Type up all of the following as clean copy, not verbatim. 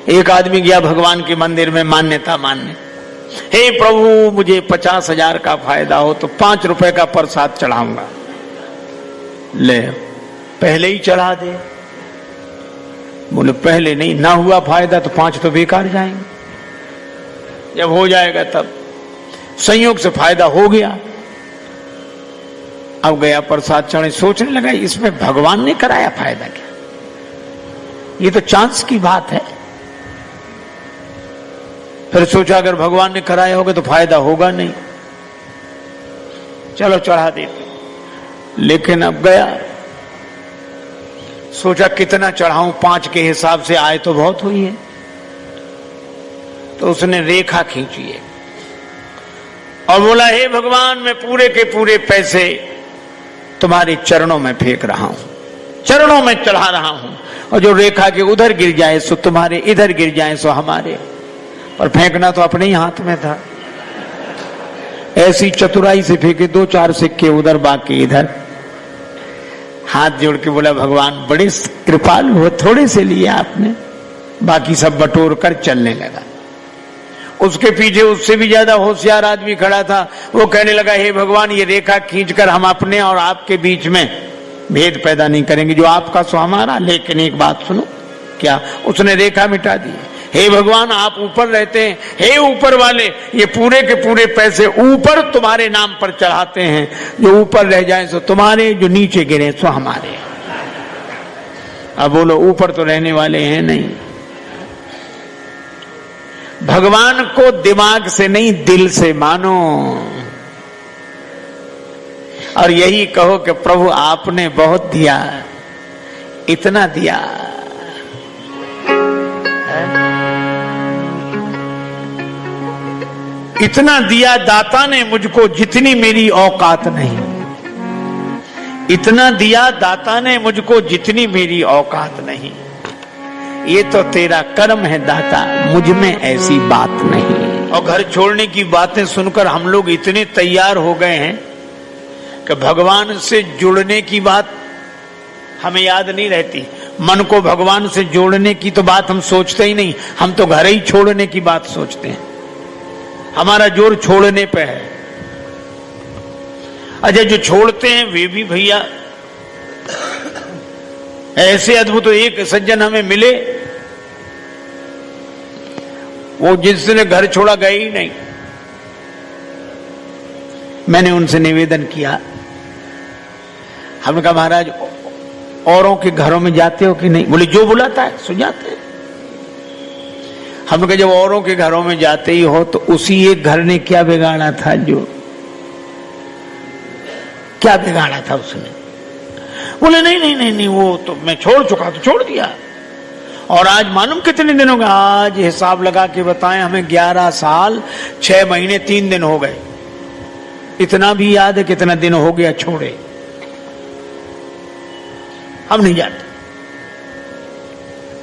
एक आदमी गया भगवान के मंदिर में मान्यता मानने, हे प्रभु मुझे 50,000 का फायदा हो तो 5 रुपए का प्रसाद चढ़ाऊंगा। ले पहले ही चढ़ा दे। बोले पहले नहीं, ना हुआ फायदा तो 5 तो बेकार जाएंगे, जब हो जाएगा तब। संयोग से फायदा हो गया, अब गया प्रसाद चढ़े, सोचने लगा इसमें भगवान ने कराया फायदा क्या, ये तो चांस की बात है। फिर सोचा अगर भगवान ने कराया होगा तो फायदा होगा नहीं, चलो चढ़ा देते। लेकिन अब गया, सोचा कितना चढ़ाऊं, 5 के हिसाब से आए तो बहुत हुई है। तो उसने रेखा खींची है और बोला हे भगवान मैं पूरे के पूरे पैसे तुम्हारे चरणों में फेंक रहा हूं, चरणों में चढ़ा रहा हूं, और जो रेखा के उधर गिर जाए सो तुम्हारे, इधर गिर जाए सो हमारे। पर फेंकना तो अपने ही हाथ में था। ऐसी चतुराई से फेंके 2-4 सिक्के उधर बाकी इधर। हाथ जोड़ के बोला भगवान बड़े कृपालु हो, थोड़े से लिए आपने, बाकी सब बटोर कर चलने लगा। उसके पीछे उससे भी ज्यादा होशियार आदमी खड़ा था, वो कहने लगा हे भगवान ये रेखा खींचकर हम अपने और आपके बीच में भेद पैदा नहीं करेंगे, जो आपका सो हमारा। लेकिन एक बात सुनो, क्या? उसने रेखा मिटा दी। हे भगवान आप ऊपर रहते हैं, हे ऊपर वाले ये पूरे के पूरे पैसे ऊपर तुम्हारे नाम पर चढ़ाते हैं, जो ऊपर रह जाए सो तुम्हारे, जो नीचे गिरे सो हमारे। अब बोलो ऊपर तो रहने वाले हैं नहीं। भगवान को दिमाग से नहीं दिल से मानो, और यही कहो कि प्रभु आपने बहुत दिया, इतना दिया। इतना दिया दाता ने मुझको जितनी मेरी औकात नहीं, इतना दिया दाता ने मुझको जितनी मेरी औकात नहीं। ये तो तेरा कर्म है दाता, मुझ में ऐसी बात नहीं। और घर छोड़ने की बातें सुनकर हम लोग इतने तैयार हो गए हैं कि भगवान से जुड़ने की बात हमें याद नहीं रहती। मन को भगवान से जोड़ने की तो बात हम सोचते ही नहीं, हम तो घर ही छोड़ने की बात सोचते हैं। हमारा जोर छोड़ने पे है। अच्छा जो छोड़ते हैं वे भी भैया ऐसे अद्भुत। एक सज्जन हमें मिले, वो जिसने घर छोड़ा गए ही नहीं। मैंने उनसे निवेदन किया, हमने कहा महाराज औरों के घरों में जाते हो कि नहीं? बोले जो बुलाता है सो जाते हैं। हमने कहा जब औरों के घरों में जाते ही हो तो उसी एक घर ने क्या बिगाड़ा था, जो क्या बिगाड़ा था उसने? बोले नहीं नहीं नहीं नहीं वो तो मैं छोड़ चुका, तो छोड़ दिया। और आज मालूम कितने दिन हो गए? आज हिसाब लगा के बताएं, हमें 11 साल 6 महीने 3 दिन हो गए। इतना भी याद है कितना दिन हो गया छोड़े। हम नहीं जाते।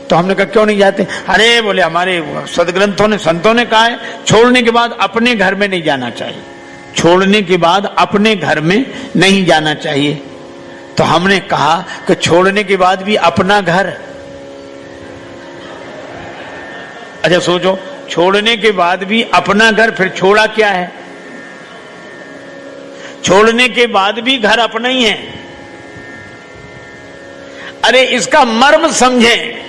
तो हमने कहा क्यों नहीं जाते? अरे बोले हमारे सदग्रंथों ने, संतों ने कहा है छोड़ने के बाद अपने घर में नहीं जाना चाहिए, छोड़ने के बाद अपने घर में नहीं जाना चाहिए। तो हमने कहा कि छोड़ने के बाद भी अपना घर। अच्छा सोचो, छोड़ने के बाद भी अपना घर, फिर छोड़ा क्या है? छोड़ने के बाद भी घर अपना ही है। अरे इसका मर्म समझें।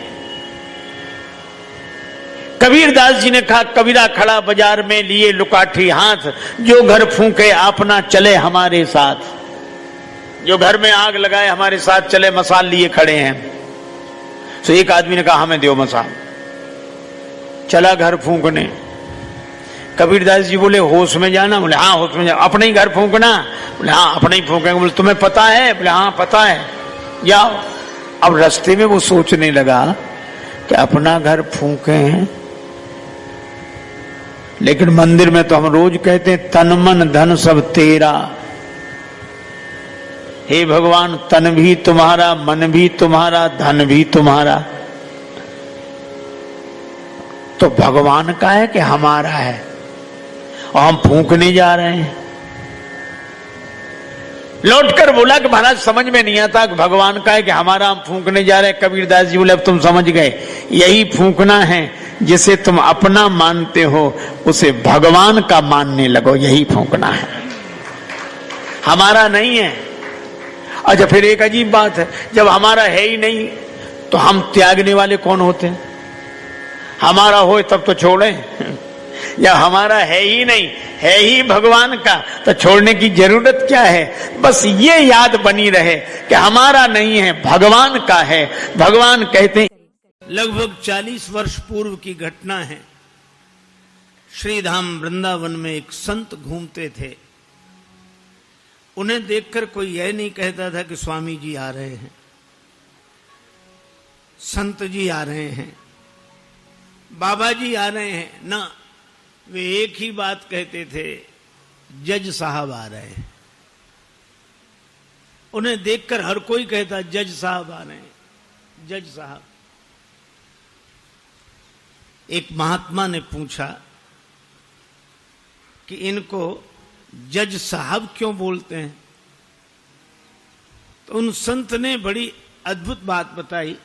कबीरदास जी ने कहा कबीरा खड़ा बाजार में लिए लुकाठी हाथ, जो घर फूंके अपना चले हमारे साथ। जो घर में आग लगाए हमारे साथ चले, मसाल लिए खड़े हैं। तो एक आदमी ने कहा हमें दो मसाल। चला घर फूंकने। कबीरदास जी बोले होश में जाना? बोले हाँ होश में जाना। अपने ही घर फूंकना? बोले हाँ अपने ही फूंकेंगे। बोले तुम्हें पता है? बोले हाँ पता है, जाओ। अब रास्ते में वो सोचने लगा कि अपना घर फूंके हैं, लेकिन मंदिर में तो हम रोज कहते हैं तन मन धन सब तेरा। हे भगवान तन भी तुम्हारा, मन भी तुम्हारा, धन भी तुम्हारा। तो भगवान का है कि हमारा है? और हम फूंकने जा रहे हैं। लौटकर बोला कि महाराज समझ में नहीं आता कि भगवान का है कि हमारा, हम फूंकने जा रहे हैं। कबीरदास जी बोले अब तुम समझ गए, यही फूंकना है जिसे तुम अपना मानते हो उसे भगवान का मानने लगो, यही फूंकना है, हमारा नहीं है। अच्छा, फिर एक अजीब बात है, जब हमारा है ही नहीं तो हम त्यागने वाले कौन होते हैं? हमारा हो तब तो छोड़ें, या हमारा है ही नहीं, है ही भगवान का, तो छोड़ने की जरूरत क्या है? बस ये याद बनी रहे कि हमारा नहीं है, भगवान का है। भगवान कहते हैं, लगभग 40 वर्ष पूर्व की घटना है। श्रीधाम वृंदावन में एक संत घूमते थे। उन्हें देखकर कोई यह नहीं कहता था कि स्वामी जी आ रहे हैं, संत जी आ रहे हैं, बाबा जी आ रहे हैं, ना, वे एक ही बात कहते थे, जज साहब आ रहे हैं। उन्हें देखकर हर कोई कहता जज साहब आ रहे हैं, जज साहब। एक महात्मा ने पूछा कि इनको जज साहब क्यों बोलते हैं? तो उन संत ने बड़ी अद्भुत बात बताई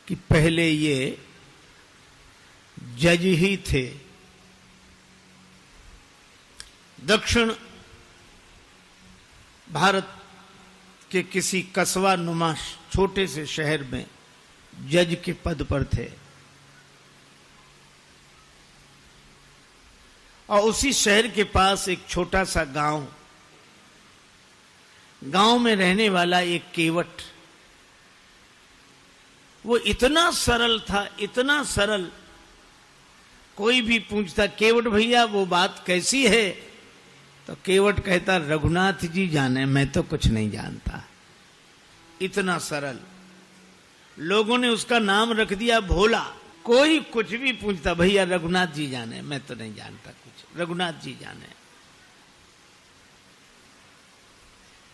कि पहले ये जज ही थे। दक्षिण भारत के किसी कस्बा नुमा छोटे से शहर में जज के पद पर थे, और उसी शहर के पास एक छोटा सा गांव में रहने वाला एक केवट, वो इतना सरल था, इतना सरल, कोई भी पूछता केवट भैया वो बात कैसी है, तो केवट कहता रघुनाथ जी जाने, मैं तो कुछ नहीं जानता। इतना सरल। लोगों ने उसका नाम रख दिया भोला। कोई कुछ भी पूछता भैया रघुनाथ जी जाने, मैं तो नहीं जानता कुछ, रघुनाथ जी जाने।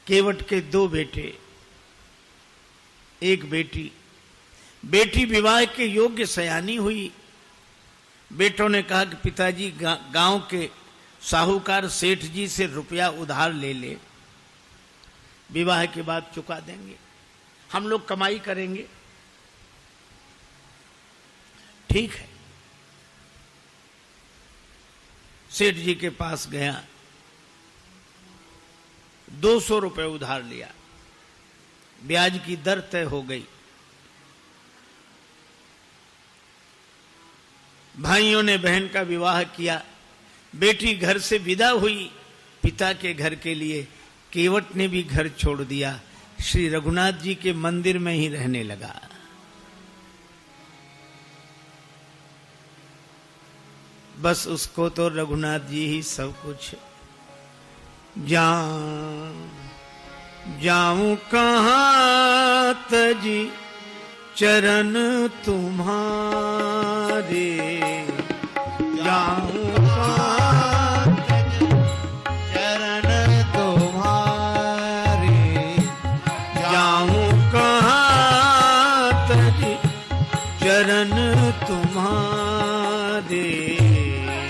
केवट के 2 बेटे, एक बेटी। बेटी विवाह के योग्य सयानी हुई। बेटों ने कहा कि पिताजी गांव के साहूकार सेठ जी से रुपया उधार ले ले, विवाह के बाद चुका देंगे, हम लोग कमाई करेंगे। ठीक है। सेठ जी के पास गया, 200 रुपए उधार लिया, ब्याज की दर तय हो गई। भाइयों ने बहन का विवाह किया, बेटी घर से विदा हुई पिता के घर के लिए। केवट ने भी घर छोड़ दिया, श्री रघुनाथ जी के मंदिर में ही रहने लगा। बस उसको तो रघुनाथ जी ही सब कुछ। जाऊं कहां तजी चरण तुम्हारे, जाऊं कहां चरण तुम्हारे, जाऊं कहां तजी चरण तुम्हारे,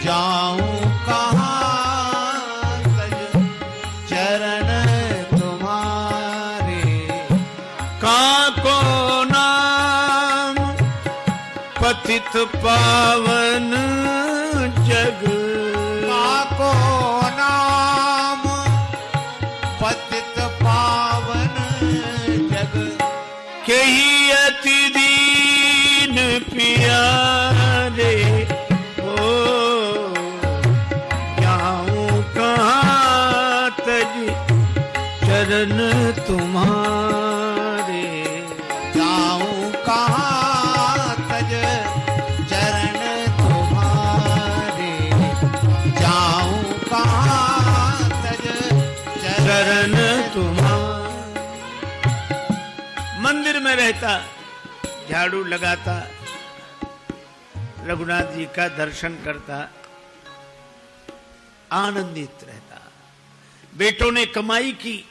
जाऊं कहां तज चरण तुम्हारे। काको नाम पतित पावन जग, काको नाम पतित पावन जग, केही अति दीन प्यारे। चरण तुम्हारे, जाऊं कहां तज चरण तुम्हारे, जाऊं कहां तज चरण तुम्हारे। मंदिर में रहता, झाड़ू लगाता, रघुनाथ जी का दर्शन करता, आनंदित रहता। बेटों ने कमाई की,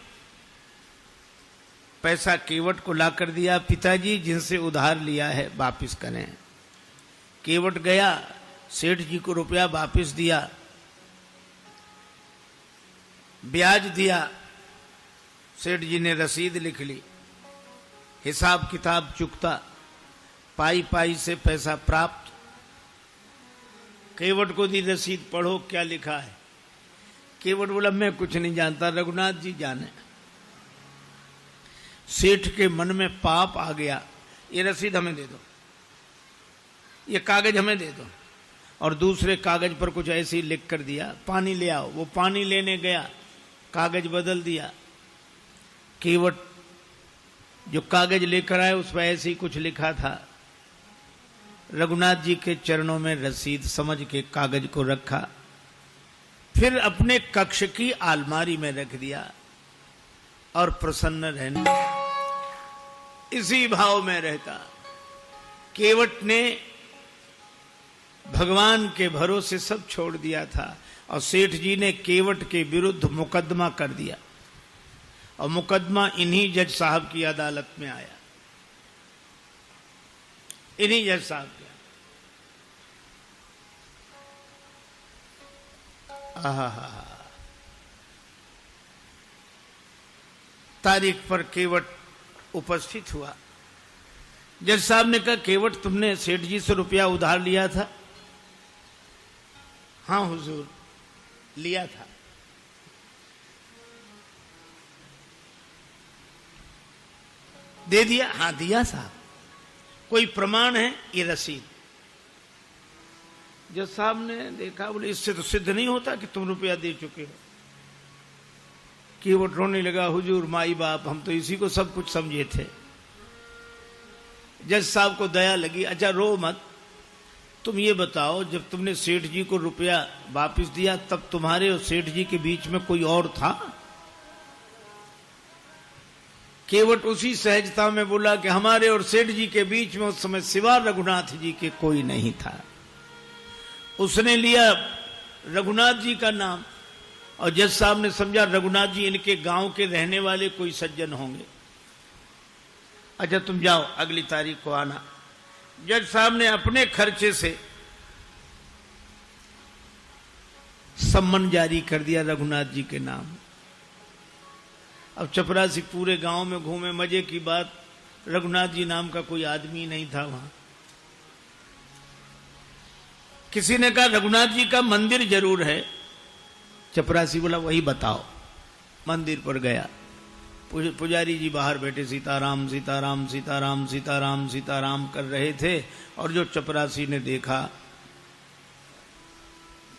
पैसा केवट को लाकर दिया, पिताजी जिनसे उधार लिया है वापिस करें। केवट गया, सेठ जी को रुपया वापिस दिया, ब्याज दिया, सेठ जी ने रसीद लिख ली, हिसाब किताब चुकता। पाई पाई से पैसा प्राप्त। केवट को दी रसीद, पढ़ो क्या लिखा है। केवट बोला मैं कुछ नहीं जानता, रघुनाथ जी जाने। सेठ के मन में पाप आ गया, ये रसीद हमें दे दो, ये कागज हमें दे दो। और दूसरे कागज पर कुछ ऐसे ही लिख कर दिया, पानी ले आओ। वो पानी लेने गया, कागज बदल दिया। केवट जो कागज लेकर आए उस पर ऐसे ही कुछ लिखा था। रघुनाथ जी के चरणों में रसीद समझ के कागज को रखा, फिर अपने कक्ष की अलमारी में रख दिया और प्रसन्न रहने, इसी भाव में रहता। केवट ने भगवान के भरोसे सब छोड़ दिया था और सेठ जी ने केवट के विरुद्ध मुकदमा कर दिया और मुकदमा इन्हीं जज साहब की अदालत में आया, इन्हीं जज साहब के। तारीख पर केवट उपस्थित हुआ। जज साहब ने कहा, केवट तुमने सेठ जी से रुपया उधार लिया था? हाँ हुजूर, लिया था। दे दिया? हाँ दिया साहब। कोई प्रमाण है? ये रसीद। जज साहब ने देखा, बोले इससे तो सिद्ध नहीं होता कि तुम रुपया दे चुके हो। केवट रोने लगा, हुजूर माई बाप, हम तो इसी को सब कुछ समझे थे। जज साहब को दया लगी, अच्छा रो मत, तुम ये बताओ जब तुमने सेठ जी को रुपया वापस दिया तब तुम्हारे और सेठ जी के बीच में कोई और था? केवट उसी सहजता में बोला कि हमारे और सेठ जी के बीच में उस समय सिवा रघुनाथ जी के कोई नहीं था। उसने लिया रघुनाथ जी का नाम और जज साहब ने समझा रघुनाथ जी इनके गांव के रहने वाले कोई सज्जन होंगे। अच्छा तुम जाओ, अगली तारीख को आना। जज साहब ने अपने खर्चे से सम्मन जारी कर दिया रघुनाथ जी के नाम। अब चपरासी पूरे गांव में घूमे, मजे की बात, रघुनाथ जी नाम का कोई आदमी नहीं था वहां। किसी ने कहा रघुनाथ जी का मंदिर जरूर है। चपरासी बोला वही बताओ। मंदिर पर गया, पुजारी जी बाहर बैठे सीताराम सीताराम सीताराम सीताराम सीताराम कर रहे थे और जो चपरासी ने देखा,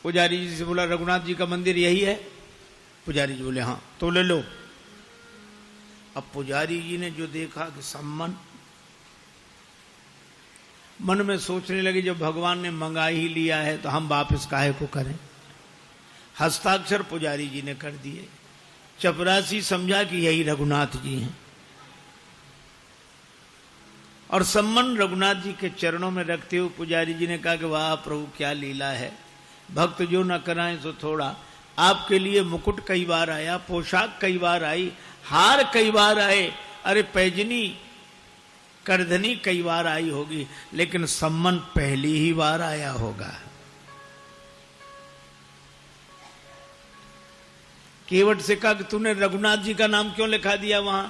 पुजारी जी से बोला रघुनाथ जी का मंदिर यही है? पुजारी जी बोले हाँ। तो ले लो। अब पुजारी जी ने जो देखा कि सम्मन, मन में सोचने लगे जब भगवान ने मंगा ही लिया है तो हम वापस काहे को करें। हस्ताक्षर पुजारी जी ने कर दिए। चपरासी समझा कि यही रघुनाथ जी हैं और सम्मन रघुनाथ जी के चरणों में रखते हुए पुजारी जी ने कहा कि वाह प्रभु क्या लीला है, भक्त जो न कराएं सो थोड़ा। आपके लिए मुकुट कई बार आया, पोशाक कई बार आई, हार कई बार आए, अरे पैजनी करधनी कई बार आई होगी, लेकिन सम्मन पहली ही बार आया होगा। केवट से कहा कि तूने रघुनाथ जी का नाम क्यों लिखा दिया वहां?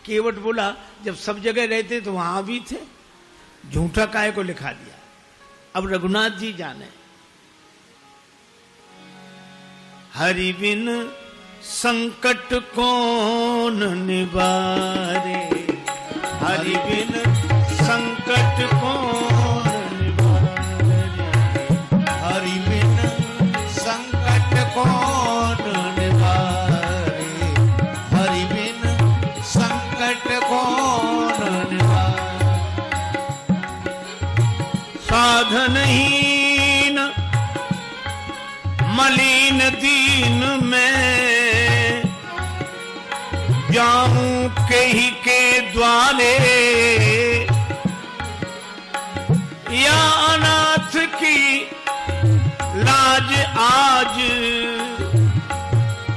केवट बोला जब सब जगह रहते तो वहां भी थे, झूठा काहे को लिखा दिया। अब रघुनाथ जी जाने। हरि बिन संकट कौन निवारे, हरि बिन संकट कौन निवारे, हरि बिन संकट कौन निवारे, हरि बिन संकट कौन निवारे। साधनहीन मलिन दीन में जाऊं कहीं के द्वारे, या अनाथ की लाज आज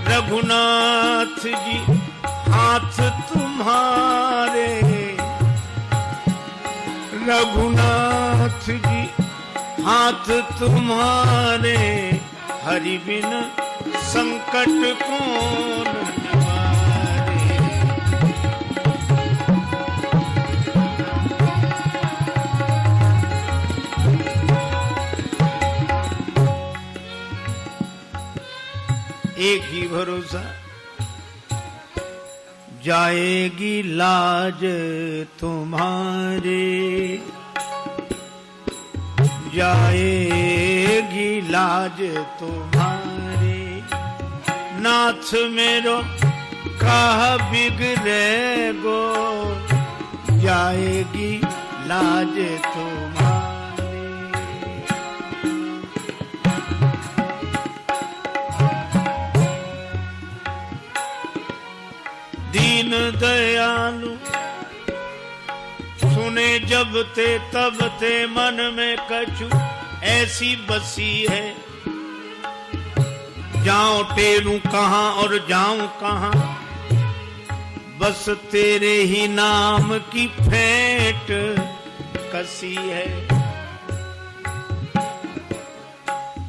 रघुनाथ जी हाथ तुम्हारे, रघुनाथ जी हाथ तुम्हारे, हरि बिन संकट कौन निवारे। एक ही भरोसा, जाएगी लाज तुम्हारे, जाएगी लाज तुम्हारे, नाथ मेरो कहा बिगड़े गो, जाएगी लाज तुम्हारे। दीन दयालु सुने जब ते तब ते, मन में कछु ऐसी बसी है, जाऊं टेरूं कहां और जाऊं कहां, बस तेरे ही नाम की फेंट कसी है।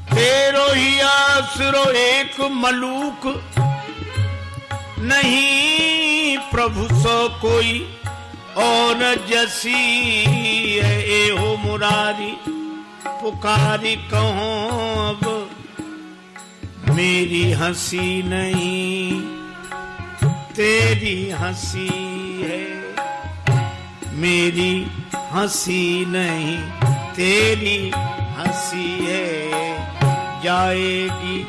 तेरो ही आसरो एक मलूक, नहीं प्रभु सो कोई और जसी है। ए हो मुरारी पुकारी कहूं अब, मेरी हंसी नहीं तेरी हंसी है, मेरी हंसी नहीं तेरी हंसी है, जाएगी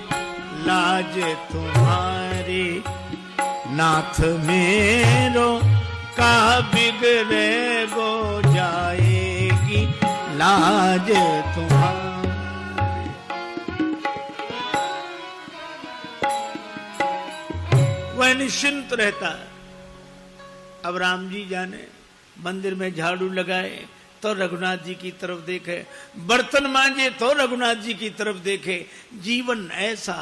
लाज तुम्हारी, नाथ मेरो का बिगड़े गो, जाएगी लाज तुम्हारी। वह निश्चिंत रहता है। अब राम जी जाने मंदिर में झाड़ू लगाए तो रघुनाथ जी की तरफ देखे, बर्तन मांजे तो रघुनाथ जी की तरफ देखे, जीवन ऐसा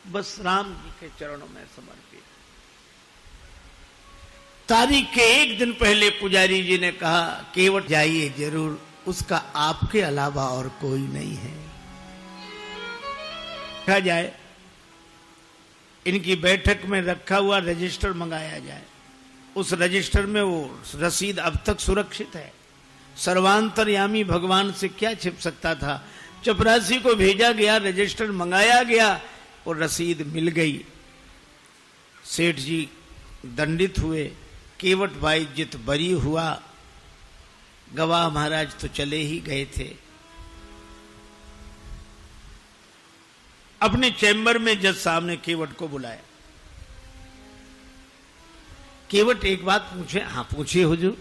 बस राम जी के चरणों में समर्पित। तारीख के एक दिन पहले पुजारी जी ने कहा, केवट जाइए जरूर, उसका आपके अलावा और कोई नहीं है। कहा जाए इनकी बैठक में रखा हुआ रजिस्टर मंगाया जाए, उस रजिस्टर में वो रसीद अब तक सुरक्षित है। सर्वांतरयामी भगवान से क्या छिप सकता था। चपरासी को भेजा गया, रजिस्टर मंगाया गया और रसीद मिल गई। सेठ जी दंडित हुए, केवट भाई जित बरी हुआ, गवाह महाराज तो चले ही गए थे। अपने चैम्बर में जज साहब ने केवट को बुलाया। केवट एक बात पूछे। हाँ पूछिए हुजूर।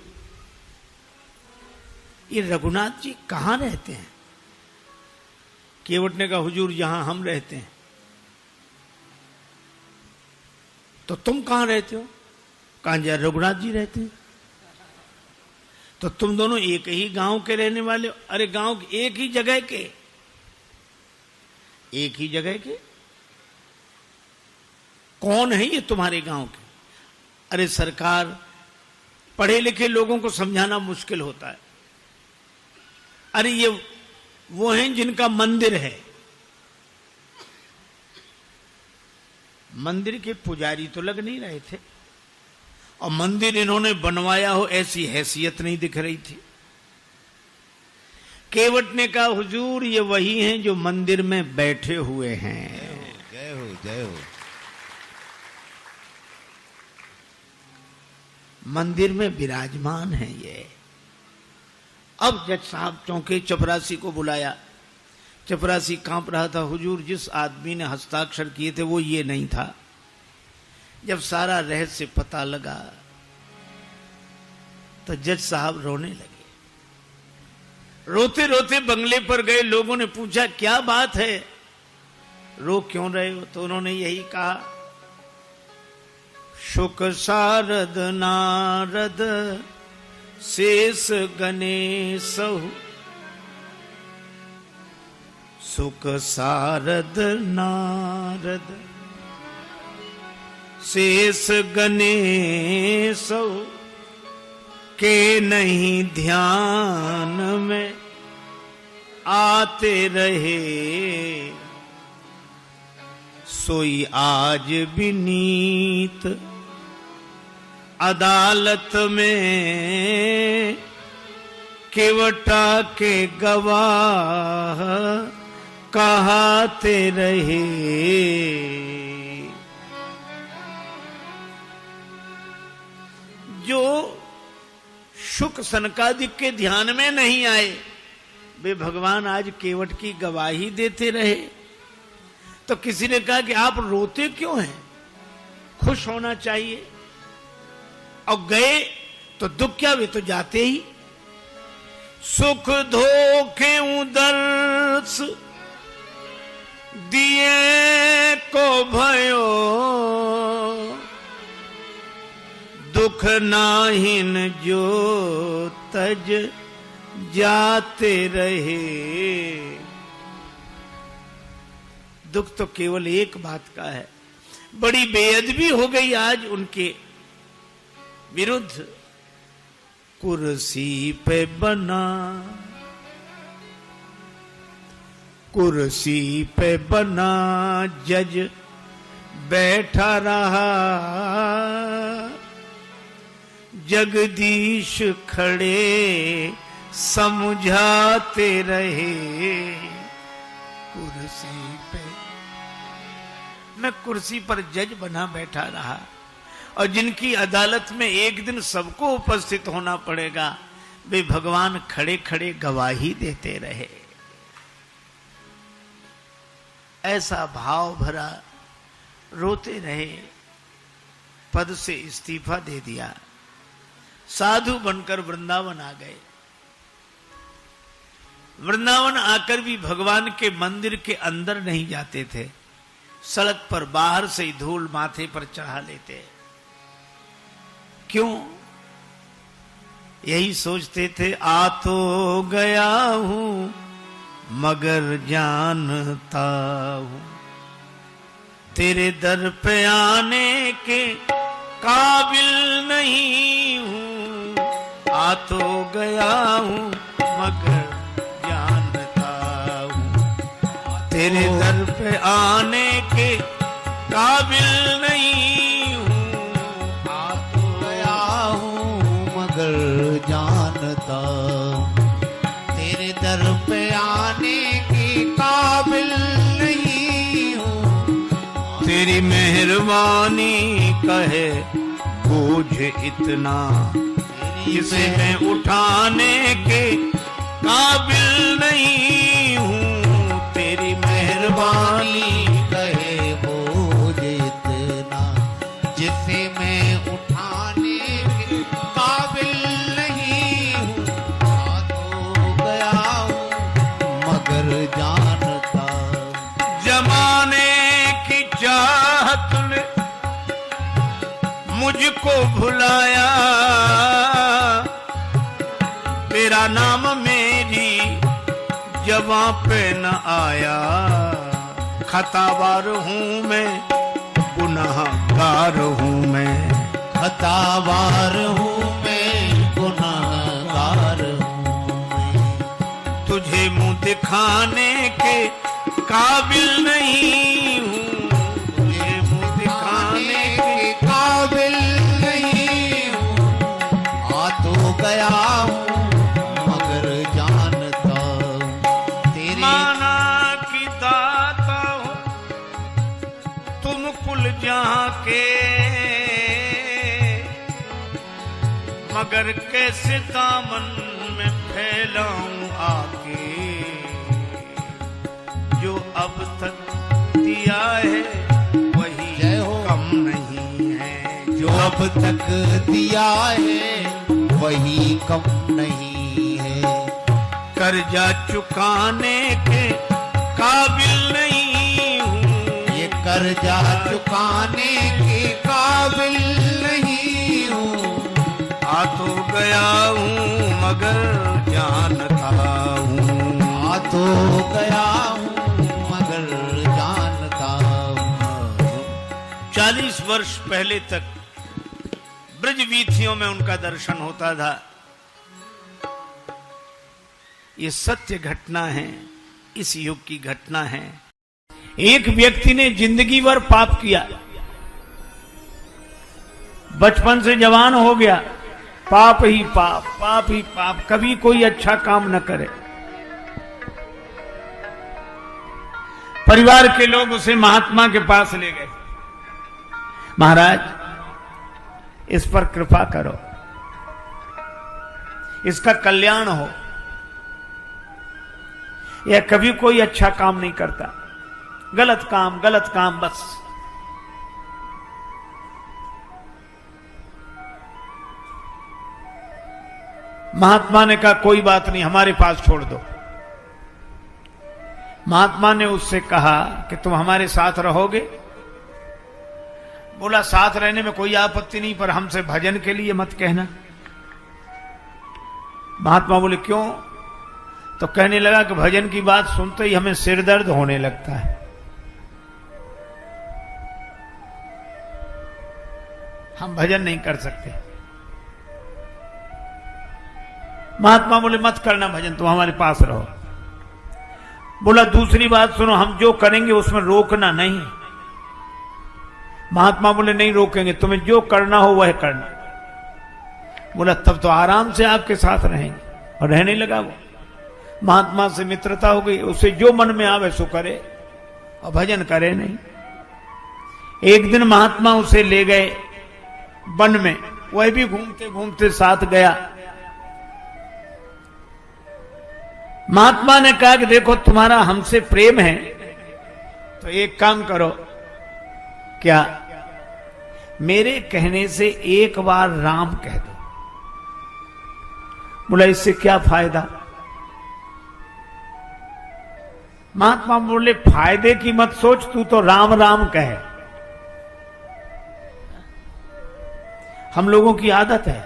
ये रघुनाथ जी कहां रहते हैं? केवट ने कहा, हुजूर यहां हम रहते हैं। तो तुम कहां रहते हो? कहां जा रघुनाथ जी रहते हैं। तो तुम दोनों एक ही गांव के रहने वाले हो? अरे गांव एक ही जगह के, एक ही जगह के। कौन है ये तुम्हारे गांव के? अरे सरकार, पढ़े लिखे लोगों को समझाना मुश्किल होता है। अरे ये वो हैं जिनका मंदिर है। मंदिर के पुजारी तो लग नहीं रहे थे, और मंदिर इन्होंने बनवाया हो ऐसी हैसियत नहीं दिख रही थी। केवट ने कहा, हुजूर ये वही हैं जो मंदिर में बैठे हुए हैं। जय हो जय हो। मंदिर में विराजमान है ये। अब जज साहब चौंके, चपरासी को बुलाया। चपरासी कांप रहा था। हुजूर जिस आदमी ने हस्ताक्षर किए थे वो ये नहीं था। जब सारा रहस्य पता लगा तो जज साहब रोने लगे। रोते रोते बंगले पर गए। लोगों ने पूछा क्या बात है, रो क्यों रहे हो? तो उन्होंने यही कहा, शुक सारद नारद शेष गणेश, सुख सारद नारद शेष गणेश, के नहीं ध्यान में आते रहे, सोई आज विनीत अदालत में, केवटा के गवाह कहाते रहे। जो शुक सनकादिक के ध्यान में नहीं आए वे भगवान आज केवट की गवाही देते रहे। तो किसी ने कहा कि आप रोते क्यों हैं, खुश होना चाहिए। और गए तो दुख क्या, वे तो जाते ही। सुख धोखे दर्श दिए को भयो, दुख नाहिन जो तज जाते रहे। दुख तो केवल एक बात का है, बड़ी बेअदबी हो गई आज उनके विरुद्ध। कुर्सी पे बना, कुर्सी पे बना जज बैठा रहा, जगदीश खड़े समझाते रहे। कुर्सी पे, मैं कुर्सी पर जज बना बैठा रहा, और जिनकी अदालत में एक दिन सबको उपस्थित होना पड़ेगा वे भगवान खड़े खड़े गवाही देते रहे। ऐसा भाव भरा रोते रहे, पद से इस्तीफा दे दिया, साधु बनकर वृंदावन आ गए। वृंदावन आकर भी भगवान के मंदिर के अंदर नहीं जाते थे, सड़क पर बाहर से ही धूल माथे पर चढ़ा लेते। क्यों? यही सोचते थे, आ तो गया हूं मगर जानता हूं तेरे दर पे आने के काबिल नहीं हूं। आ तो गया हूं मगर जानता हूं तेरे दर पे आने के काबिल नहीं हूं। आ तो गया हूं मगर जानता हूं तेरे दर पे आने के काबिल नहीं हूं। तेरी मेहरबानी कहे बोझ इतना जिसे मैं उठाने के काबिल नहीं हूं। तेरी मेहरबानी कहे बोझ इतना जिसे मैं उठाने के काबिल नहीं हूं। आ तो गया हूं मगर जानता जमाने की चाहत ने मुझको भुलाया, तेरा नाम मेरी जबां पे न आया। खतावार हूं मैं, गुनाहगार हूं मैं, खतावार हूं मैं, गुनाहगार हूं मैं। तुझे मुंह दिखाने के काबिल नहीं हूं। तुझे मुंह दिखाने के काबिल नहीं हूं। आ तो गया हूं मगर जानता हूं तेरी माना की दाता हूं तुम कुल जहां के, मगर कैसे दामन में फैलाऊं आके। जो अब तक दिया है वही जय हो। कम नहीं है। जो अब तक दिया है वही कम नहीं है। कर्जा चुकाने के काबिल नहीं हूं। ये कर्जा चुकाने के काबिल नहीं हूं। आ तो गया हूं मगर जानता हूं। आ तो गया हूं मगर जानता हूं। 40 वर्ष पहले तक ब्रज वीथियों में उनका दर्शन होता था। ये सत्य घटना है, इस युग की घटना है। एक व्यक्ति ने जिंदगी भर पाप किया, बचपन से जवान हो गया, पाप ही पाप, पाप ही पाप, कभी कोई अच्छा काम न करे। परिवार के लोग उसे महात्मा के पास ले गए। महाराज इस पर कृपा करो, इसका कल्याण हो। यह कभी कोई अच्छा काम नहीं करता, गलत काम बस। महात्मा ने कहा कोई बात नहीं, हमारे पास छोड़ दो। महात्मा ने उससे कहा कि तुम हमारे साथ रहोगे? बोला साथ रहने में कोई आपत्ति नहीं, पर हमसे भजन के लिए मत कहना। महात्मा बोले क्यों? तो कहने लगा कि भजन की बात सुनते ही हमें सिर दर्द होने लगता है। हम भजन नहीं कर सकते। महात्मा बोले मत करना भजन, तुम हमारे पास रहो। बोला दूसरी बात सुनो, हम जो करेंगे उसमें रोकना नहीं। महात्मा बोले नहीं रोकेंगे, तुम्हें जो करना हो वह करना। बोला तब तो आराम से आपके साथ रहेंगे। और रहने लगा वो। महात्मा से मित्रता हो गई, उसे जो मन में आवे सो करे और भजन करे नहीं। एक दिन महात्मा उसे ले गए वन में, वह भी घूमते घूमते साथ गया। महात्मा ने कहा कि देखो तुम्हारा हमसे प्रेम है तो एक काम करो, क्या मेरे कहने से एक बार राम कह दो। बोला इससे क्या फायदा? महात्मा बोले फायदे की मत सोच, तू तो राम राम कहे। हम लोगों की आदत है,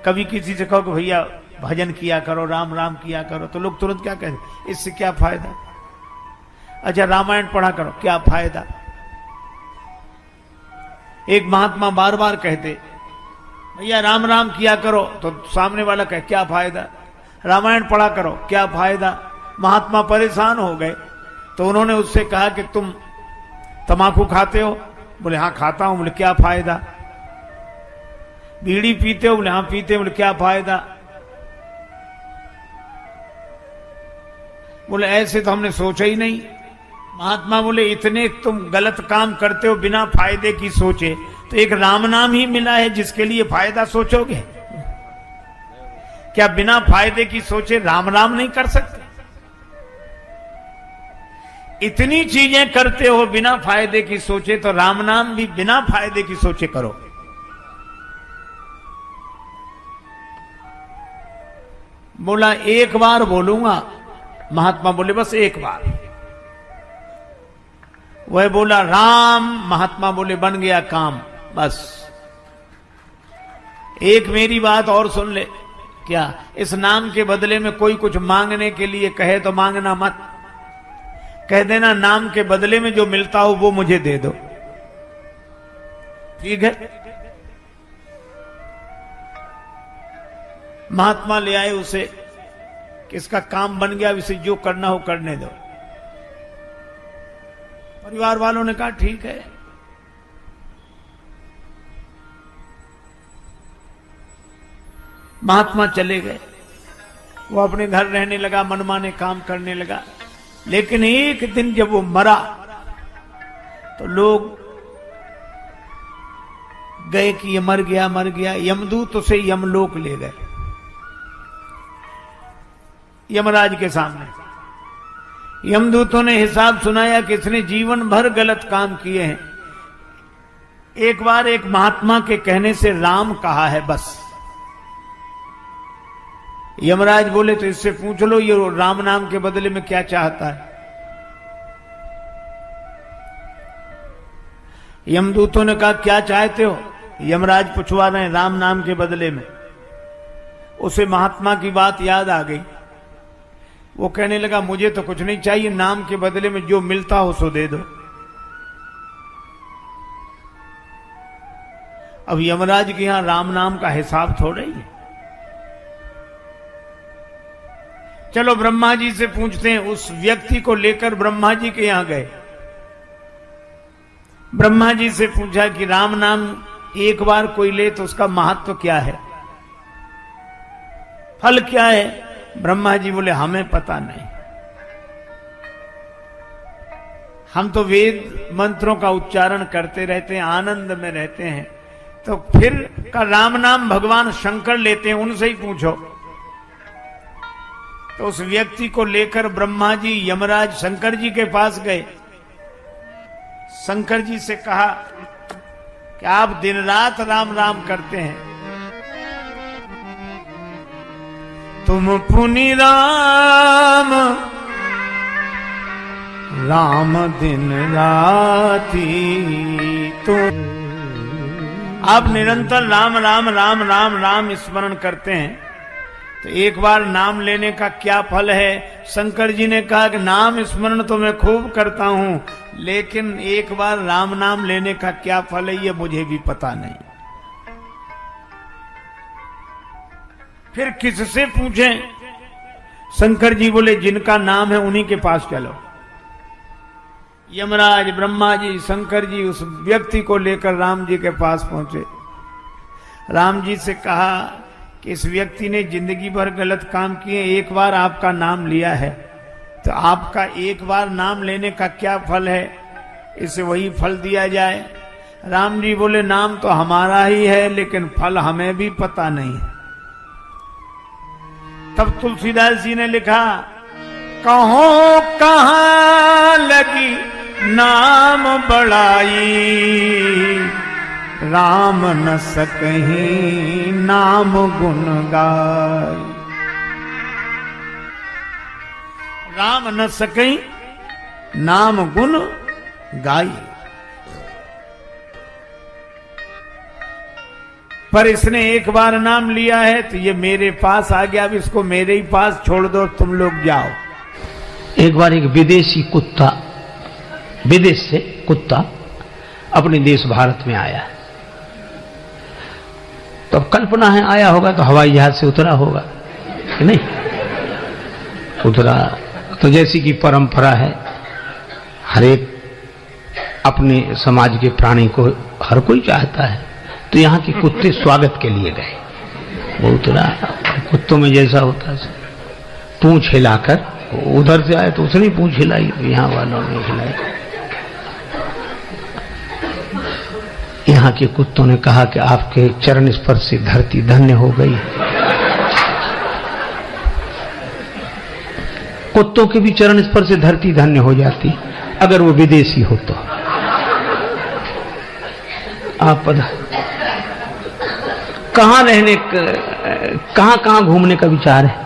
कभी किसी से कहो कि भैया भजन किया करो, राम राम किया करो, तो लोग तुरंत क्या कहते, इससे क्या फायदा? अच्छा रामायण पढ़ा करो, क्या फायदा? एक महात्मा बार बार कहते भैया राम राम किया करो, तो सामने वाला कहे क्या फायदा? रामायण पढ़ा करो, क्या फायदा? महात्मा परेशान हो गए, तो उन्होंने उससे कहा कि तुम तमाकू खाते हो? बोले हाँ खाता हूं। बोले क्या फायदा? बीड़ी पीते हो? बोले हाँ पीते हो। बोले क्या फायदा? बोले ऐसे तो हमने सोचा ही नहीं। महात्मा बोले इतने तुम गलत काम करते हो बिना फायदे की सोचे, तो एक राम नाम ही मिला है जिसके लिए फायदा सोचोगे? क्या बिना फायदे की सोचे राम राम नहीं कर सकते? इतनी चीजें करते हो बिना फायदे की सोचे, तो राम नाम भी बिना फायदे की सोचे करो। बोला एक बार बोलूंगा। महात्मा बोले बस एक बार। वह बोला राम। महात्मा बोले बन गया काम। बस एक मेरी बात और सुन ले। क्या? इस नाम के बदले में कोई कुछ मांगने के लिए कहे तो मांगना मत। कह देना नाम के बदले में जो मिलता हो वो मुझे दे दो, ठीक है? महात्मा ले आए उसे कि इसका काम बन गया, इसे जो करना हो करने दो। परिवार वालों ने कहा ठीक है। महात्मा चले गए, वो अपने घर रहने लगा, मनमाने काम करने लगा। लेकिन एक दिन जब वो मरा तो लोग गए कि ये मर गया मर गया। यमदूत उसे यमलोक ले गए, यमराज के सामने। यमदूतों ने हिसाब सुनाया कि इसने जीवन भर गलत काम किए हैं, एक बार एक महात्मा के कहने से राम कहा है बस। यमराज बोले तो इससे पूछ लो ये राम नाम के बदले में क्या चाहता है। यमदूतों ने कहा क्या चाहते हो? यमराज पूछवा रहे हैं राम नाम के बदले में। उसे महात्मा की बात याद आ गई। वो कहने लगा मुझे तो कुछ नहीं चाहिए, नाम के बदले में जो मिलता हो सो दे दो। अब यमराज के यहां राम नाम का हिसाब थोड़ा ही है। चलो ब्रह्मा जी से पूछते हैं। उस व्यक्ति को लेकर ब्रह्मा जी के यहां गए। ब्रह्मा जी से पूछा कि राम नाम एक बार कोई ले तो उसका महत्व क्या है, फल क्या है? ब्रह्मा जी बोले हमें पता नहीं, हम तो वेद मंत्रों का उच्चारण करते रहते हैं, आनंद में रहते हैं, तो फिर का राम नाम भगवान शंकर लेते हैं, उनसे ही पूछो। तो उस व्यक्ति को लेकर ब्रह्मा जी यमराज शंकर जी के पास गए। शंकर जी से कहा कि आप दिन रात राम राम करते हैं, तुम पुनि राम राम दिन राती, तुम आप निरंतर राम राम राम राम राम स्मरण करते हैं, तो एक बार नाम लेने का क्या फल है? शंकर जी ने कहा कि नाम स्मरण तो मैं खूब करता हूं, लेकिन एक बार राम नाम लेने का क्या फल है ये मुझे भी पता नहीं। फिर किससे पूछें? शंकर जी बोले जिनका नाम है उन्हीं के पास चलो। यमराज, ब्रह्मा जी, शंकर जी उस व्यक्ति को लेकर राम जी के पास पहुंचे। राम जी से कहा कि इस व्यक्ति ने जिंदगी भर गलत काम किए, एक बार आपका नाम लिया है, तो आपका एक बार नाम लेने का क्या फल है, इसे वही फल दिया जाए। राम जी बोले नाम तो हमारा ही है, लेकिन फल हमें भी पता नहीं है। तब तुलसीदास जी ने लिखा, कहो कहां लगी नाम बड़ाई, राम न सकहीं नाम गुण गाई। राम न सकहीं नाम गुण गाई। पर इसने एक बार नाम लिया है तो ये मेरे पास आ गया, अब इसको मेरे ही पास छोड़ दो, तुम लोग जाओ। एक बार एक विदेशी कुत्ता, विदेश से कुत्ता अपने देश भारत में आया। तो अब कल्पना है आया होगा तो हवाई जहाज से उतरा होगा कि नहीं? उतरा तो जैसी कि परंपरा है, हर एक अपने समाज के प्राणी को हर कोई चाहता है, तो यहाँ के कुत्ते स्वागत के लिए गए। वो उतरा, कुत्तों में जैसा होता है पूंछ हिलाकर, उधर से आए तो उसने पूंछ हिलाई, यहाँ वालों ने हिलाई। यहाँ के कुत्तों ने कहा कि आपके चरण स्पर्श से धरती धन्य हो गई। कुत्तों के भी चरण स्पर्श से धरती धन्य हो जाती अगर वो विदेशी हो तो। आप पता कहां रहने, कहां कहां घूमने का विचार है,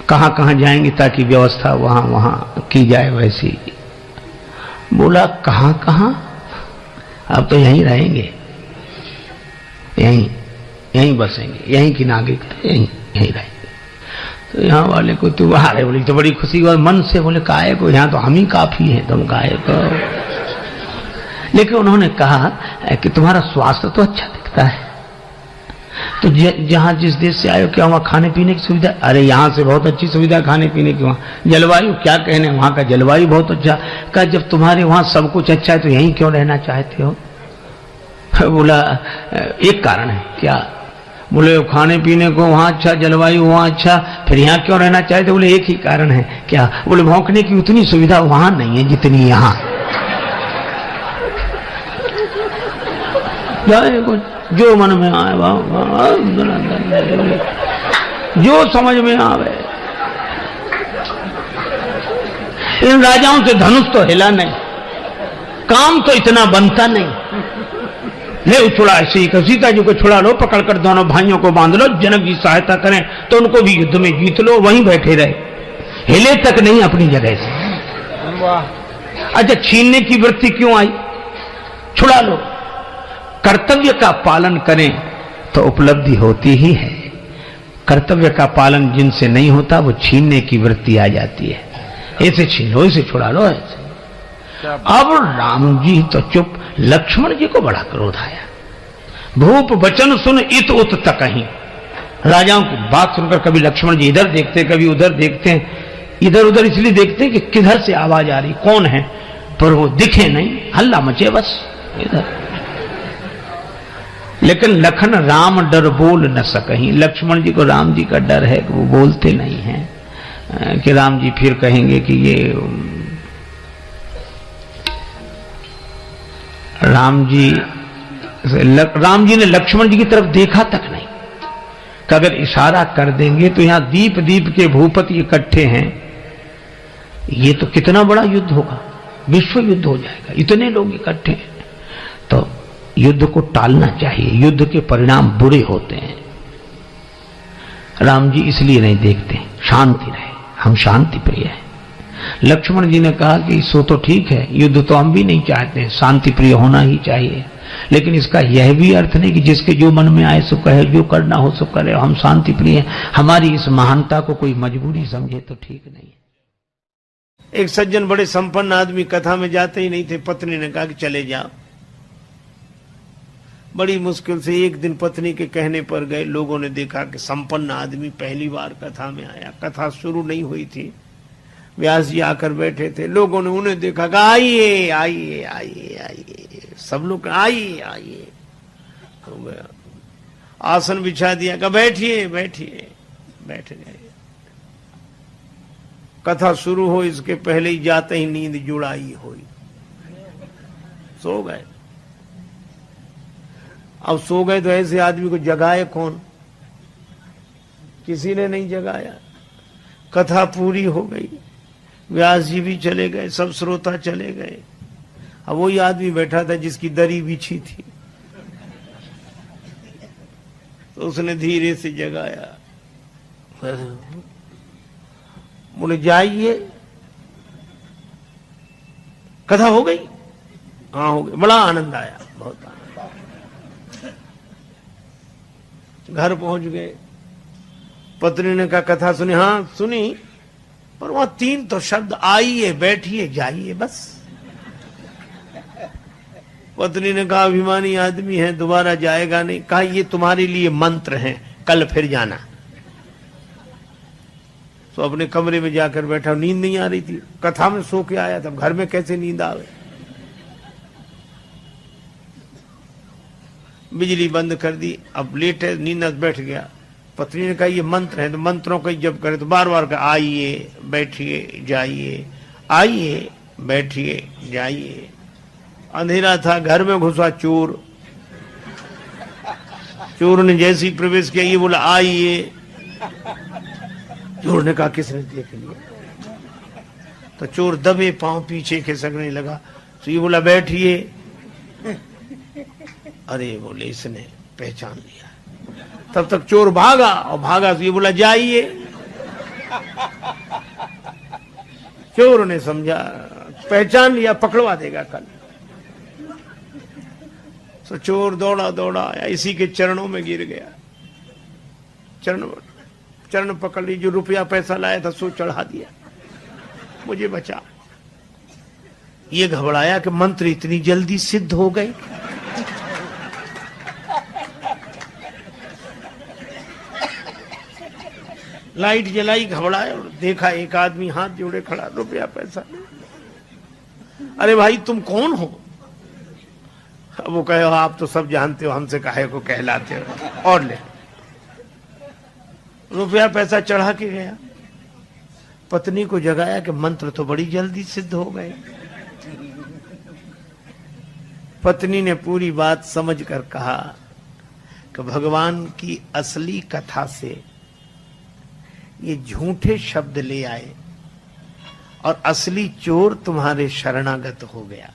कहां कहां जाएंगे ताकि व्यवस्था वहां वहां की जाए वैसी। बोला कहां कहां, अब तो यहीं रहेंगे, यहीं बसेंगे, यहीं की नागरिकता, यहीं रहेंगे। तो यहाँ वाले को तो बाहर है, बोले तो बड़ी खुशी और मन से बोले काहे को, यहाँ तो हम ही काफी हैं, तुम काहे को। लेकिन उन्होंने कहा कि तुम्हारा स्वास्थ्य तो अच्छा दिखता है, तो जहां जिस देश से आए हो क्या वहां खाने पीने की सुविधा? अरे यहाँ से बहुत अच्छी सुविधा खाने पीने की, वहां जलवायु क्या कहने, वहां का जलवायु बहुत अच्छा। कहा जब तुम्हारे वहां सब कुछ अच्छा है तो यहीं क्यों रहना चाहते हो? बोला एक कारण है। क्या? बोले खाने पीने को वहां अच्छा, जलवायु वहां अच्छा, फिर यहाँ क्यों रहना चाहते? बोले एक ही कारण है। क्या? बोले भौंकने की उतनी सुविधा वहां नहीं है जितनी यहाँ। जो मन में आए जो समझ में आवे। इन राजाओं से धनुष तो हिला नहीं, काम तो इतना बनता नहीं। ले उछड़ा ऐसे ही, सीता जी को छुड़ा लो, पकड़कर दोनों भाइयों को बांध लो, जनक जी सहायता करें तो उनको भी युद्ध में जीत लो, वहीं बैठे रहे, हिले तक नहीं अपनी जगह से। अच्छा छीनने की वृत्ति क्यों आई? छुड़ा लो। कर्तव्य का पालन करें तो उपलब्धि होती ही है, कर्तव्य का पालन जिनसे नहीं होता वो छीनने की वृत्ति आ जाती है। ऐसे छीन लो, इसे छुड़ा लो, ऐसे। अब राम जी तो चुप, लक्ष्मण जी को बड़ा क्रोध आया। भूप वचन सुन इत उत तकहीं। राजाओं की बात सुनकर कभी लक्ष्मण जी इधर देखते, कभी उधर देखते हैं। इधर उधर इसलिए देखते हैं कि किधर से आवाज आ रही, कौन है, पर वो दिखे नहीं, हल्ला मचे बस इधर। लेकिन लखन राम डर बोल न सकहीं। लक्ष्मण जी को राम जी का डर है कि वो बोलते नहीं हैं कि राम जी फिर कहेंगे कि ये राम जी राम जी ने लक्ष्मण जी की तरफ देखा तक नहीं कि अगर इशारा कर देंगे तो यहां दीप दीप के भूपति इकट्ठे हैं, ये तो कितना बड़ा युद्ध होगा, विश्व युद्ध हो जाएगा, इतने लोग इकट्ठे हैं। तो युद्ध को टालना चाहिए, युद्ध के परिणाम बुरे होते हैं। राम जी इसलिए नहीं देखते, शांति रहे, हम शांति प्रिय हैं। लक्ष्मण जी ने कहा कि सो तो ठीक है, युद्ध तो हम भी नहीं चाहते, शांति प्रिय होना ही चाहिए, लेकिन इसका यह भी अर्थ नहीं कि जिसके जो मन में आए सो कहे, जो करना हो सो करे, हम शांति प्रिय हैं। हमारी इस महानता को कोई मजबूरी समझे तो ठीक नहीं है। एक सज्जन बड़े संपन्न आदमी कथा में जाते ही नहीं थे, पत्नी ने कहा कि चले जाओ। बड़ी मुश्किल से एक दिन पत्नी के कहने पर गए। लोगों ने देखा कि संपन्न आदमी पहली बार कथा में आया, कथा शुरू नहीं हुई थी, व्यास जी आकर बैठे थे। लोगों ने उन्हें देखा कि आइए आइए आइए आइए, सब लोग आइए आइए हो गया। आसन बिछा दिया, कहा बैठिए बैठिए, बैठ गए। कथा शुरू हो इसके पहले ही जाते ही नींद जुड़ाई हुई, सो गए। अब सो गए तो ऐसे आदमी को जगाए कौन, किसी ने नहीं जगाया। कथा पूरी हो गई, व्यास जी भी चले गए, सब श्रोता चले गए। अब वही आदमी बैठा था जिसकी दरी बिछी थी, तो उसने धीरे से जगाया, बोले जाइए, कथा हो गई। हाँ हो गई, बड़ा आनंद आया, बहुत आनंद। घर पहुंच गए, पत्नी ने कहा कथा सुनी? हाँ सुनी, पर वहां 3 तो शब्द, आइए बैठिए जाइए, बस। पत्नी ने कहा अभिमानी आदमी है, दोबारा जाएगा नहीं। कहा ये तुम्हारे लिए मंत्र हैं, कल फिर जाना। तो अपने कमरे में जाकर बैठा, नींद नहीं आ रही थी, कथा में सो के आया था, घर में कैसे नींद आवे। बिजली बंद कर दी, अब लेटे, नींद बैठ गया। पत्नी ने कहा ये मंत्र है, तो मंत्रों का जब करे तो बार बार कहा आइए बैठिए जाइए, आइए बैठिए जाइए। अंधेरा था, घर में घुसा चोर। चोर ने जैसे ही प्रवेश किया, ये बोला आइए। चोर ने कहा किसने देख लिया? तो चोर दबे पांव पीछे खिसकने लगा, तो ये बोला बैठिए। अरे बोले इसने पहचान लिया। तब तक चोर भागा, और भागा तो ये बोला जाइए। चोर ने समझा, पहचान लिया, पकड़वा देगा कल। तो चोर दौड़ा दौड़ा आया, इसी के चरणों में गिर गया। चरण पकड़ ली, जो रुपया पैसा लाया था सो चढ़ा दिया, मुझे बचा। ये घबराया कि मंत्र इतनी जल्दी सिद्ध हो गए। लाइट जलाई, घबराया और देखा एक आदमी हाथ जोड़े खड़ा, रुपया पैसा। अरे भाई तुम कौन हो? वो कहे आप तो सब जानते हो, हमसे काहे को कहलाते हो, और ले। रुपया पैसा चढ़ा के गया। पत्नी को जगाया कि मंत्र तो बड़ी जल्दी सिद्ध हो गए। पत्नी ने पूरी बात समझकर कहा कि भगवान की असली कथा से ये झूठे शब्द ले आए, और असली चोर तुम्हारे शरणागत हो गया।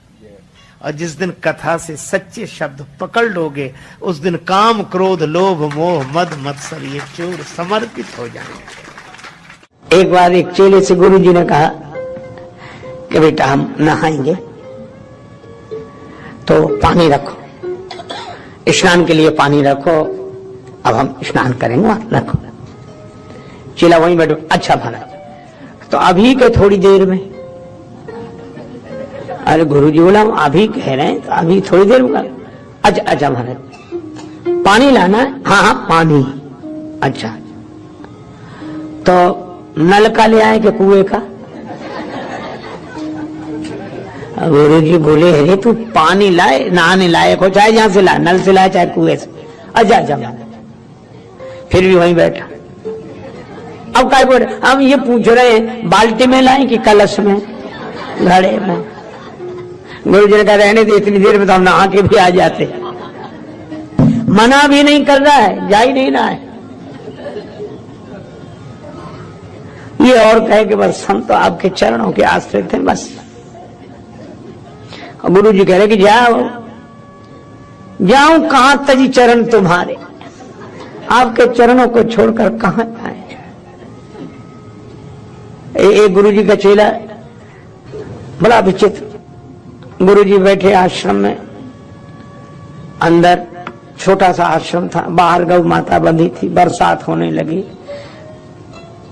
और जिस दिन कथा से सच्चे शब्द पकड़ लोगे, उस दिन काम क्रोध लोभ मोह मद मत्सर ये चोर समर्पित हो जाएंगे। एक बार एक चेले से गुरु जी ने कहा कि बेटा हम नहाएंगे तो पानी रखो, स्नान के लिए पानी रखो, अब हम स्नान करेंगे, वहां रखो। चेला वहीं बैठो, अच्छा महाराज तो अभी के थोड़ी देर में। अरे गुरुजी बोला हम अभी कह रहे हैं, तो अभी थोड़ी देर में। अच्छा अच्छा महाराज पानी लाना है? हाँ हाँ पानी। अच्छा तो नल का ले आए कि कुएं का? गुरुजी बोले अरे तू पानी लाए, नहाने लायक हो, चाहे जहां से लाए, नल से लाए चाहे कुएं से। अच्छा अच्छा महाराज फिर भी वहीं बैठा। अब क्या बोल रहे, हम ये पूछ रहे हैं बाल्टी में लाए कि कलश में, घड़े में? गुरु जी ने कहा रहने दे, इतनी देर में तो हम नहा के भी आ जाते। मना भी नहीं कर रहा है, जा ही नहीं रहा है। ये और कहे कि बस हम तो आपके चरणों के आश्रित हैं बस। और गुरु जी कह रहे कि जाओ, जाऊं कहां तजी चरण तुम्हारे, आपके चरणों को छोड़कर कहां जाए। एक गुरु जी का चेला बड़ा विचित्र। गुरु जी बैठे आश्रम में, अंदर छोटा सा आश्रम था, बाहर गौ माता बंधी थी, बरसात होने लगी।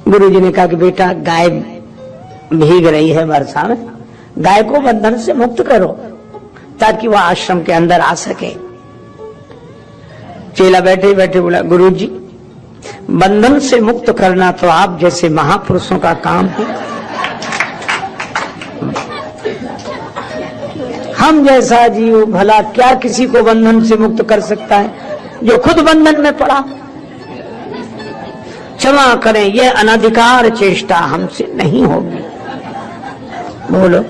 गुरु जी ने कहा कि बेटा गाय भीग रही है वर्षा में, गाय को बंधन से मुक्त करो ताकि वह आश्रम के अंदर आ सके। चेला बैठे बैठे बोला, गुरु जी बंधन से मुक्त करना तो आप जैसे महापुरुषों का काम है, हम जैसा जीव भला क्या किसी को बंधन से मुक्त कर सकता है जो खुद बंधन में पड़ा। क्षमा करें, यह अनधिकार चेष्टा हमसे नहीं होगी। बोलो,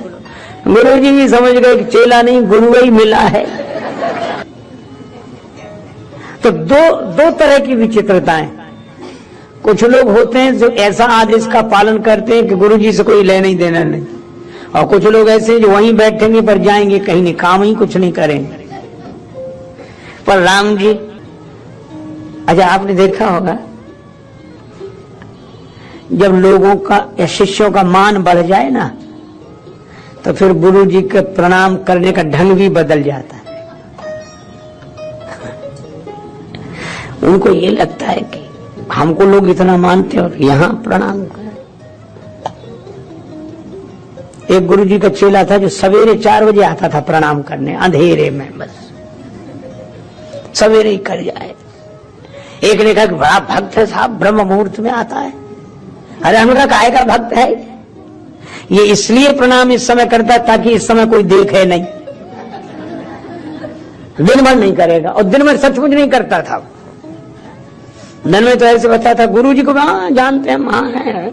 गुरु जी भी समझ गए कि चेला नहीं गुरु ही मिला है। तो दो तरह की विचित्रताएं। कुछ लोग होते हैं जो ऐसा आदेश का पालन करते हैं कि गुरु जी से कोई लेना ही देना नहीं, और कुछ लोग ऐसे जो वहीं बैठेंगे पर जाएंगे कहीं नहीं, काम ही कुछ नहीं करेंगे। पर राम जी, अच्छा आपने देखा होगा जब लोगों का या शिष्यों का मान बढ़ जाए ना, तो फिर गुरु जी के प्रणाम करने का ढंग भी बदल जाता है। उनको ये लगता है कि हमको लोग इतना मानते और यहां प्रणाम करें। एक गुरु जी का चेला था जो सवेरे 4 बजे आता था प्रणाम करने, अंधेरे में, बस सवेरे ही कर जाए। एक ने कहा कि बड़ा भक्त है साहब, ब्रह्म मुहूर्त में आता है। अरे हमने कहा का भक्त है, ये इसलिए प्रणाम इस समय करता है ताकि इस समय कोई देखे नहीं, दिन भर नहीं करेगा। और दिन भर सचमुच नहीं करता था। दिन में तो ऐसे बताता था गुरु जी को जानते हैं, मां है,